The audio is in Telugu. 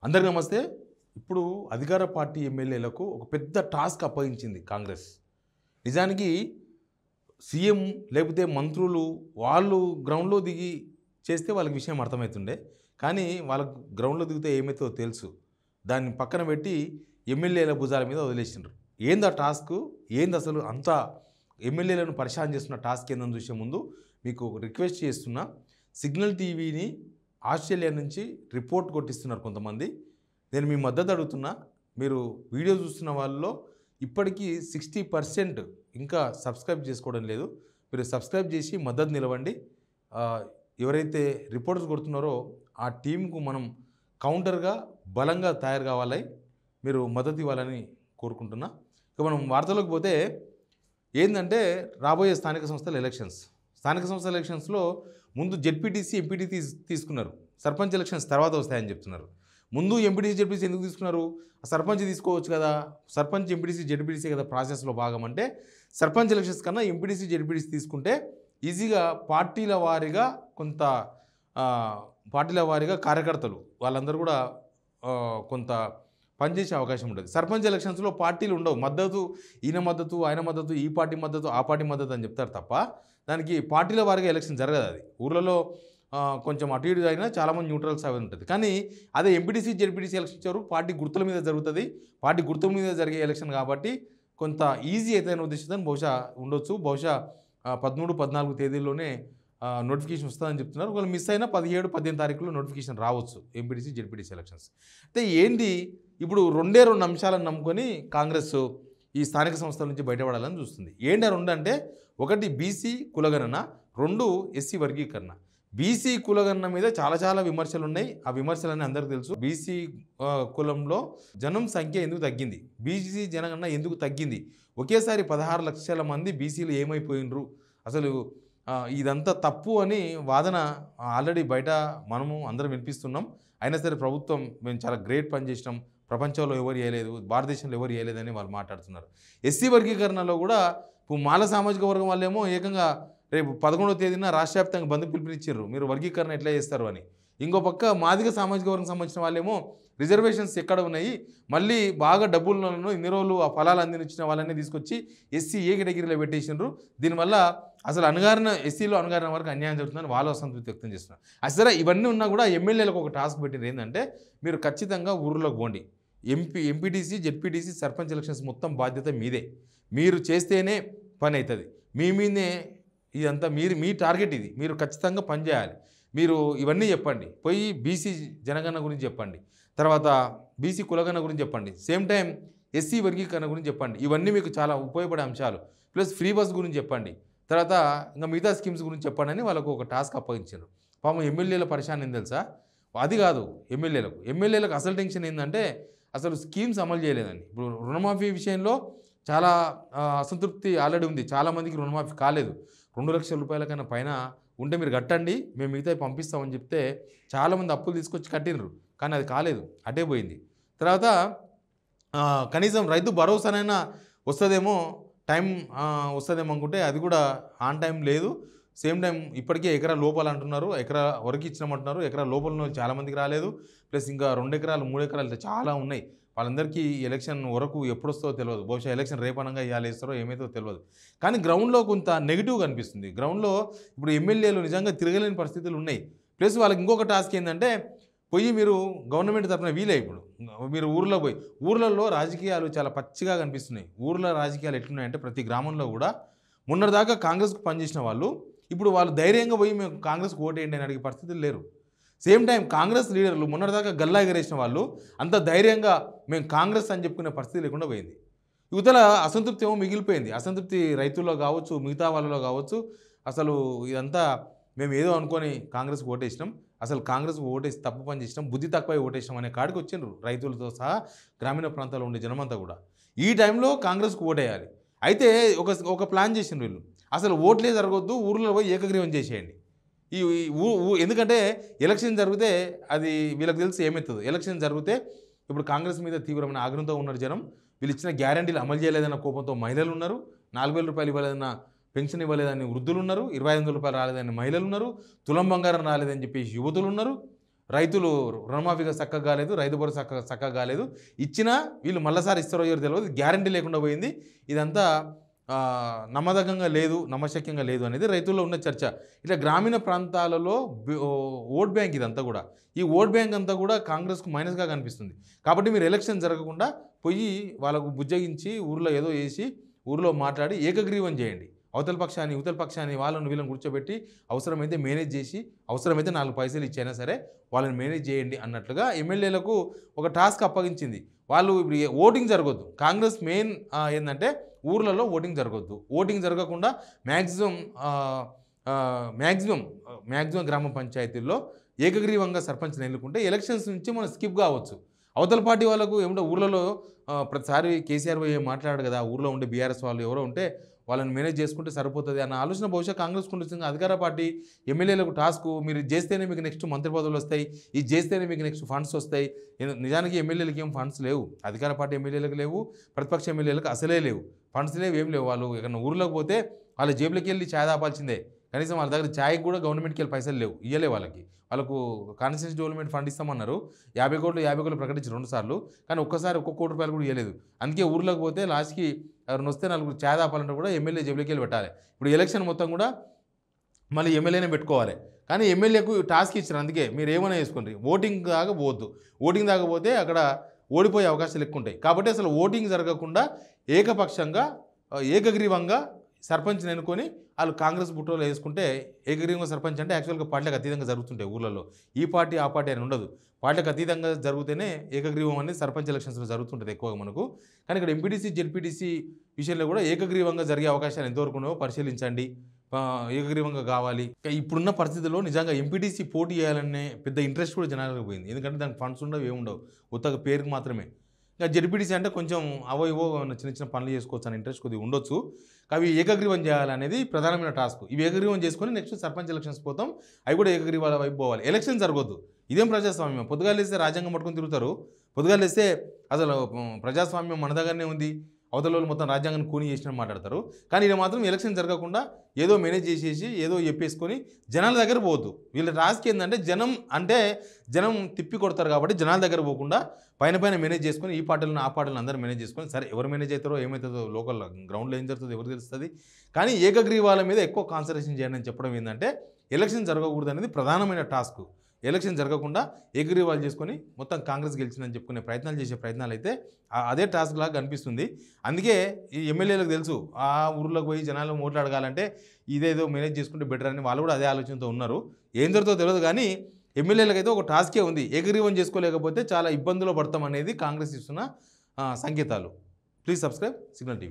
అందరికీ నమస్తే. ఇప్పుడు అధికార పార్టీ ఎమ్మెల్యేలకు ఒక పెద్ద టాస్క్ అప్పగించింది కాంగ్రెస్. నిజానికి సీఎం లేకపోతే మంత్రులు వాళ్ళు గ్రౌండ్‌లో దిగి చేస్తే వాళ్ళకి విషయం అర్థమవుతుండే. కానీ వాళ్ళకు గ్రౌండ్‌లో దిగితే ఏమైతుందో తెలుసు. దాన్ని పక్కన పెట్టి ఎమ్మెల్యేల భుజాల మీద వదిలేసిండ్రు. ఏంది ఆ టాస్కు? ఏంది అసలు అంత ఎమ్మెల్యేలను పరేషాన్ చేస్తున్న టాస్క్ ఏందని చూసే ముందు మీకు రిక్వెస్ట్ చేస్తున్నా. సిగ్నల్ టీవీని ఆస్ట్రేలియా నుంచి రిపోర్ట్ కొట్టిస్తున్నారు కొంతమంది. నేను మీ మద్దతు అడుగుతున్నా. మీరు వీడియో చూస్తున్న వాళ్ళలో ఇప్పటికీ 60% ఇంకా సబ్స్క్రైబ్ చేసుకోవడం లేదు. మీరు సబ్స్క్రైబ్ చేసి మద్దతు నిలవండి. ఎవరైతే రిపోర్ట్స్ కొడుతున్నారో ఆ టీంకు మనం కౌంటర్గా బలంగా తయారు కావాలి. మీరు మద్దతు ఇవ్వాలని కోరుకుంటున్నా. ఇక మనం వార్తలోకి పోతే ఏంటంటే రాబోయే స్థానిక సంస్థల ఎలక్షన్స్. స్థానిక సంస్థల ఎలక్షన్స్లో ముందు జెడ్పీటీసీ ఎంపీటీసీ తీసుకున్నారు. సర్పంచ్ ఎలక్షన్స్ తర్వాత వస్తాయని చెప్తున్నారు. ముందు ఎంపీటీసీ జెడ్పీటీసీ ఎందుకు తీసుకున్నారు? సర్పంచ్ తీసుకోవచ్చు కదా, సర్పంచ్ ఎంపీటీసీ జెడ్పీటీసీ కదా ప్రాసెస్లో భాగం. అంటే సర్పంచ్ ఎలక్షన్స్ కన్నా ఎంపీటీసీ జెడ్పీటీసీ తీసుకుంటే ఈజీగా పార్టీల వారీగా పార్టీల వారీగా కార్యకర్తలు వాళ్ళందరూ కూడా కొంత పనిచేసే అవకాశం ఉంటుంది. సర్పంచ్ ఎలక్షన్స్లో పార్టీలు ఉండవు. మద్దతు ఈయన మద్దతు ఆయన మద్దతు ఈ పార్టీ మద్దతు ఆ పార్టీ మద్దతు అని చెప్తారు తప్ప దానికి పార్టీల వారీగా ఎలక్షన్ జరగదు. అది ఊర్లలో కొంచెం అటు ఇటు అయినా చాలామంది న్యూట్రల్స్ అవి ఉంటుంది. కానీ అదే ఎంపీటీసీ జెడ్పీటీసీ ఎలక్షన్ ఇచ్చారు, పార్టీ గుర్తుల మీద జరుగుతుంది. పార్టీ గుర్తుల మీద జరిగే ఎలక్షన్ కాబట్టి కొంత ఈజీ అయితే ఉద్దేశంతో బహుశా ఉండొచ్చు. బహుశా 13, 14 తేదీల్లోనే నోటిఫికేషన్ వస్తుందని చెప్తున్నారు. ఒకవేళ మిస్ అయినా 17, 18 తారీఖులో నోటిఫికేషన్ రావచ్చు ఎంపీటీసీ జెడ్పీటీసీ ఎలక్షన్స్. అయితే ఏంటి ఇప్పుడు రెండే రెండు అంశాలను నమ్ముకొని కాంగ్రెస్ ఈ స్థానిక సంస్థల నుంచి బయటపడాలని చూస్తుంది. ఏంటి రెండు అంటే, ఒకటి బీసీ కులగణన, రెండు ఎస్సీ వర్గీకరణ. బీసీ కులగణన మీద చాలా విమర్శలు ఉన్నాయి. ఆ విమర్శలన్నీ అందరికీ తెలుసు. బీసీ కులంలో జనం సంఖ్య ఎందుకు తగ్గింది, బీసీ జనగణన ఎందుకు తగ్గింది, ఒకేసారి 16 లక్షల మంది బీసీలు ఏమైపోయినరు, అసలు ఇదంతా తప్పు అని వాదన ఆల్రెడీ బయట మనము అందరం వినిపిస్తున్నాం. అయినా సరే ప్రభుత్వం మేము చాలా గ్రేట్ పని చేసినాం, ప్రపంచంలో ఎవరు చేయలేదు, భారతదేశంలో ఎవరు చేయలేదని వాళ్ళు మాట్లాడుతున్నారు. ఎస్సీ వర్గీకరణలో కూడా మాల సామాజిక వర్గం వాళ్ళేమో ఏకంగా రేపు 11వ తేదీన రాష్ట్ర వ్యాప్తంగా బంద్ పిలుపునిచ్చారు, మీరు వర్గీకరణ ఎట్లా చేస్తారు అని. ఇంకో పక్క మాదిగ సామాజిక వర్గం సంబంధించిన వాళ్ళేమో రిజర్వేషన్స్ ఎక్కడ ఉన్నాయి, మళ్ళీ బాగా డబ్బులను ఇన్ని రోజులు ఆ ఫలాలు అందించిన వాళ్ళని తీసుకొచ్చి ఎస్సీ ఏ కేటగిరీలో పెట్టేసినారు. దీనివల్ల అసలు ఎస్సీలో అణగారిన వరకు అన్యాయం జరుగుతుందని వాళ్ళు అసంతృప్తి వ్యక్తం చేస్తున్నారు. అసలు ఇవన్నీ ఉన్నా కూడా ఎమ్మెల్యేలకు ఒక టాస్క్ పెట్టింది ఏంటంటే, మీరు ఖచ్చితంగా ఊర్లోకి పోండి. ఎంపీటీసీ జెడ్పీటీసీ సర్పంచ్ ఎలక్షన్స్ మొత్తం బాధ్యత మీదే. మీరు చేస్తేనే పని అవుతుంది. మీ మీదే ఇదంతా మీ టార్గెట్ ఇది. మీరు ఖచ్చితంగా పనిచేయాలి. మీరు ఇవన్నీ చెప్పండి. పోయి బీసీ జనగణన గురించి చెప్పండి, తర్వాత బీసీ కులగణన గురించి చెప్పండి, సేమ్ టైం ఎస్సీ వర్గీకరణ గురించి చెప్పండి. ఇవన్నీ మీకు చాలా ఉపయోగపడే అంశాలు. ప్లస్ ఫ్రీ బస్ గురించి చెప్పండి, తర్వాత ఇంకా మిగతా స్కీమ్స్ గురించి చెప్పండి అని వాళ్ళకు ఒక టాస్క్ అప్పగించారు. పాపం ఎమ్మెల్యేల పరిశాన్ ఏం తెలుసా? అది కాదు ఎమ్మెల్యేలకు అసలు టెన్షన్ ఏంటంటే, అసలు స్కీమ్స్ అమలు చేయలేదని. ఇప్పుడు రుణమాఫీ విషయంలో చాలా అసంతృప్తి ఆల్రెడీ ఉంది. చాలామందికి రుణమాఫీ కాలేదు. 2 లక్షల రూపాయల కన్నా పైన ఉంటే మీరు కట్టండి, మేము మిగతా పంపిస్తామని చెప్తే చాలామంది అప్పులు తీసుకొచ్చి కట్టినరు, కానీ అది కాలేదు, అటే పోయింది. తర్వాత కనీసం రైతు భరోసానైనా వస్తుందేమో, టైం వస్తుందేమో అనుకుంటే అది కూడా ఆన్ టైం లేదు. సేమ్ టైం ఇప్పటికే ఎకరా లోపల అంటున్నారు, ఎకరా వరకు ఇచ్చినామంటున్నారు. ఎకరా లోపల చాలామందికి రాలేదు. ప్లస్ ఇంకా 2 ఎకరాలు 3 ఎకరాలు చాలా ఉన్నాయి. వాళ్ళందరికీ ఎలక్షన్ వరకు ఎప్పుడు వస్తుందో తెలియదు. బహుశా ఎలక్షన్ రేపనంగా ఇవాళ వేస్తారో ఏమైతే తెలియదు. కానీ గ్రౌండ్లో కొంత నెగిటివ్ కనిపిస్తుంది. గ్రౌండ్లో ఇప్పుడు ఎమ్మెల్యేలు నిజంగా తిరగలేని పరిస్థితులు ఉన్నాయి. ప్లస్ వాళ్ళకి ఇంకొక టాస్క్ ఏంటంటే, మీరు గవర్నమెంట్ తరఫున వీలే ఇప్పుడు మీరు ఊర్లో పోయి, ఊర్లలో రాజకీయాలు చాలా పచ్చిగా కనిపిస్తున్నాయి. ఊర్లో రాజకీయాలు ఎట్లున్నాయంటే, ప్రతి గ్రామంలో కూడా మొన్నటిదాకా కాంగ్రెస్కు పనిచేసిన వాళ్ళు ఇప్పుడు వాళ్ళు ధైర్యంగా పోయి మేము కాంగ్రెస్కి ఓటేయండి అని అడిగే పరిస్థితులు లేరు. సేమ్ టైం కాంగ్రెస్ లీడర్లు మొన్నటిదాకా గల్లా ఎగరేసిన వాళ్ళు అంత ధైర్యంగా మేము కాంగ్రెస్ అని చెప్పుకునే పరిస్థితి లేకుండా పోయింది. యువతల అసంతృప్తి ఏమో మిగిలిపోయింది. అసంతృప్తి రైతుల్లో కావచ్చు, మిగతా వాళ్ళలో కావచ్చు. అసలు ఇదంతా మేము ఏదో అనుకొని కాంగ్రెస్కి ఓటేసినాం, అసలు కాంగ్రెస్కి ఓటేసి తప్పు పని చేసినాం, బుద్ధి తక్కువ ఓటేసినాం అనే కాడికి వచ్చిండ్రు రైతులతో సహా గ్రామీణ ప్రాంతాల్లో ఉండే జనమంతా కూడా. ఈ టైంలో కాంగ్రెస్కి ఓటేయాలి. అయితే ఒక ప్లాన్ చేసిండ్రు వీళ్ళు, అసలు ఓట్లే జరగొద్దు, ఊర్లో పోయి ఏకగ్రీవం చేసేయండి. ఎందుకంటే ఎలక్షన్ జరిగితే అది వీళ్ళకి తెలిసి ఏమవుతుందో. ఎలక్షన్ జరిగితే ఇప్పుడు కాంగ్రెస్ మీద తీవ్రమైన ఆగ్రహంతో ఉన్నారు జనం. వీళ్ళు ఇచ్చిన గ్యారంటీలు అమలు చేయలేదన్న కోపంతో మహిళలు ఉన్నారు. 4,000 రూపాయలు ఇవ్వలేదన్న పెన్షన్ ఇవ్వలేదని వృద్ధులు ఉన్నారు. 2,500 రూపాయలు రాలేదని మహిళలు ఉన్నారు. తులం బంగారం రాలేదని చెప్పేసి యువతులు ఉన్నారు. రైతులు రుణమాఫీగా చక్కగా కాలేదు, రైతు భరోసా చక్కగా కాలేదు, ఇచ్చినా వీళ్ళు మళ్ళీసారి ఇస్తారో ఎవరు తెలియదు, గ్యారంటీ లేకుండా పోయింది. ఇదంతా నమ్మదకంగా లేదు, నమ్మశక్యంగా లేదు అనేది రైతుల్లో ఉన్న చర్చ. ఇట్లా గ్రామీణ ప్రాంతాలలో ఓట్ బ్యాంక్ ఇదంతా కూడా, ఈ ఓట్ బ్యాంక్ అంతా కూడా కాంగ్రెస్కు మైనస్గా కనిపిస్తుంది. కాబట్టి మీరు ఎలక్షన్ జరగకుండా పోయి వాళ్ళకు బుజ్జగించి ఊర్లో ఏదో వేసి ఊర్లో మాట్లాడి ఏకగ్రీవం చేయండి. అవతల పక్షాన్ని వాళ్ళని వీళ్ళని కూర్చోబెట్టి అవసరమైతే మేనేజ్ చేసి, అవసరమైతే 4 పైసలు ఇచ్చైనా సరే వాళ్ళని మేనేజ్ చేయండి అన్నట్లుగా ఎమ్మెల్యేలకు ఒక టాస్క్ అప్పగించింది. వాళ్ళు ఇప్పుడు ఓటింగ్ జరగొద్దు. కాంగ్రెస్ మెయిన్ ఏంటంటే ఊర్లలో ఓటింగ్ జరగొద్దు. ఓటింగ్ జరగకుండా మ్యాక్సిమం గ్రామ పంచాయతీల్లో ఏకగ్రీవంగా సర్పంచ్ని ఎన్నుకుంటే ఎలక్షన్స్ నుంచి మనం స్కిప్ కావచ్చు. అవతల పార్టీ వాళ్ళకు ఏమిటో ఊర్లలో ప్రతిసారి కేసీఆర్ పోయి మాట్లాడాడు కదా, ఊర్లో ఉండే బీఆర్ఎస్ వాళ్ళు ఎవరో ఉంటే వాళ్ళని మేనేజ్ చేసుకుంటే సరిపోతుంది అన్న ఆలోచన బహుశా కాంగ్రెస్కు ఉంటుంది. అధికార పార్టీ ఎమ్మెల్యేలకు టాస్క్, మీరు చేస్తేనే మీకు నెక్స్ట్ మంత్రి పదవులు వస్తాయి, ఇది చేస్తేనే మీకు నెక్స్ట్ ఫండ్స్ వస్తాయి. నిజానికి ఎమ్మెల్యేలకు ఏం ఫండ్స్ లేవు, అధికార పార్టీ ఎమ్మెల్యేలకు లేవు, ప్రతిపక్ష ఎమ్మెల్యేలకు అసలే లేవు, ఫండ్స్ లేవు, ఏం లేవు. వాళ్ళు ఎక్కడ ఊర్లోకి పోతే వాళ్ళ జేబులోకి వెళ్ళి ఛాయ్ దాపాల్సిందే. కనీసం వాళ్ళ దగ్గర ఛాయ్కి కూడా గవర్నమెంట్కి వెళ్ళి పైసలు లేవు, ఇయ్యలే వాళ్ళకు కాన్స్టిట్యూన్సీ డెవలప్మెంట్ ఫండ్ ఇస్తామన్నారు. 50 కోట్లు ప్రకటించి 2 సార్లు, కానీ ఒక్కసారి 1 కోటి రూపాయలు కూడా ఇవ్వలేదు. అందుకే ఊర్లోకి పోతే లాస్ట్కి ఎవరిని వస్తే 4 ఛాయ్ దాపాలంటే కూడా ఎమ్మెల్యే జేబులోకి వెళ్ళి పెట్టాలి. ఇప్పుడు ఎలక్షన్ మొత్తం కూడా మళ్ళీ ఎమ్మెల్యేనే పెట్టుకోవాలి. కానీ ఎమ్మెల్యేకు టాస్క్ ఇచ్చారు, అందుకే మీరు ఏమైనా వేసుకోండి, ఓటింగ్ దాకా పోవద్దు. ఓటింగ్ దాకా పోతే అక్కడ ఓడిపోయే అవకాశాలు ఎక్కువ ఉంటాయి. కాబట్టి అసలు ఓటింగ్ జరగకుండా ఏకపక్షంగా ఏకగ్రీవంగా సర్పంచ్ని ఎన్నుకొని వాళ్ళు కాంగ్రెస్ బుట్టలో వేసుకుంటే, ఏకగ్రీవంగా సర్పంచ్ అంటే యాక్చువల్గా పార్టీలకు అతీతంగా జరుగుతుంటాయి ఊళ్ళలో. ఈ పార్టీ ఆ పార్టీ అని ఉండదు, పార్టీలకు అతీతంగా జరిగితేనే ఏకగ్రీవం అనేది సర్పంచ్ ఎలక్షన్స్లో జరుగుతుంటుంది ఎక్కువగా మనకు. కానీ ఇక్కడ ఎంపీటీసీ జెడ్పీటీసీ విషయంలో కూడా ఏకగ్రీవంగా జరిగే అవకాశాలు ఎంతవరకు ఉన్నాయో పరిశీలించండి. ఏకగ్రీవంగా కావాలి. ఇప్పుడున్న పరిస్థితుల్లో నిజంగా ఎంపీటీసీ పోటీ చేయాలనే పెద్ద ఇంట్రెస్ట్ కూడా జనాలకు పోయింది. ఎందుకంటే దానికి ఫండ్స్ ఉండవు, ఏముండవు, ఉత్తగా పేరుకు మాత్రమే. ఇంకా జెడ్పీటీసీ అంటే కొంచెం ఇవో చిన్న పనులు చేసుకోవచ్చు అని ఇంట్రెస్ట్ కొద్దిగా ఉండొచ్చు. అవి ఏకగ్రీవం చేయాలనేది ప్రధానమైన టాస్క్. ఇవి ఏకగ్రీవం చేసుకొని నెక్స్ట్ సర్పంచ్ ఎలక్షన్స్ పోతాం, అవి కూడా ఏకగ్రీవాల వైపు పోవాలి. ఎలక్షన్ జరగొద్దు. ఇదేం ప్రజాస్వామ్యం? పొద్దుగాలు వేస్తే రాజ్యాంగం పట్టుకొని తిరుగుతారు, పొద్దుగాలు వేస్తే అసలు ప్రజాస్వామ్యం మన దగ్గరనే ఉంది, అవతల వాళ్ళు మొత్తం రాజ్యాంగాన్ని కూని చేసినట్టు మాట్లాడతారు. కానీ ఇది మాత్రం ఎలక్షన్ జరగకుండా ఏదో మేనేజ్ చేసేసి ఏదో చెప్పేసుకొని జనాల దగ్గర పోవద్దు. వీళ్ళ టాస్క్ ఏంటంటే జనం తిప్పి కొడతారు కాబట్టి జనాల దగ్గర పోకుండా పైన మేనేజ్ చేసుకొని ఈ పార్టీలను ఆ పార్టీలను అందరూ మేనేజ్ చేసుకొని, సరే ఎవరు మేనేజ్ అవుతారో ఏమవుతుందో లోకల్ గ్రౌండ్లో ఏం జరుగుతుందో ఎవరు తెలుస్తుంది. కానీ ఏకగ్రీవాల మీద ఎక్కువ కాన్సన్ట్రేషన్ చేయండి అని చెప్పడం ఏంటంటే ఎలక్షన్ జరగకూడదు అనేది ప్రధానమైన టాస్క్. ఎలక్షన్ జరగకుండా ఏకగ్రీవాలు చేసుకొని మొత్తం కాంగ్రెస్ గెలిచిందని చెప్పుకునే ప్రయత్నాలు అయితే అదే టాస్క్ లాగా కనిపిస్తుంది. అందుకే ఈ ఎమ్మెల్యేలకు తెలుసు, ఆ ఊర్లోకి పోయి జనాలు ఓట్లు అడగాలంటే ఇదేదో మేనేజ్ చేసుకుంటే బెటర్ అని వాళ్ళు కూడా అదే ఆలోచనతో ఉన్నారు. ఏం జరుగుతుందో తెలియదు, కానీ ఎమ్మెల్యేలకు అయితే ఒక టాస్కే ఉంది. ఏకగ్రీవం చేసుకోలేకపోతే చాలా ఇబ్బందులు పడతాం అనేది కాంగ్రెస్ ఇస్తున్న సంకేతాలు. Please subscribe signal TV.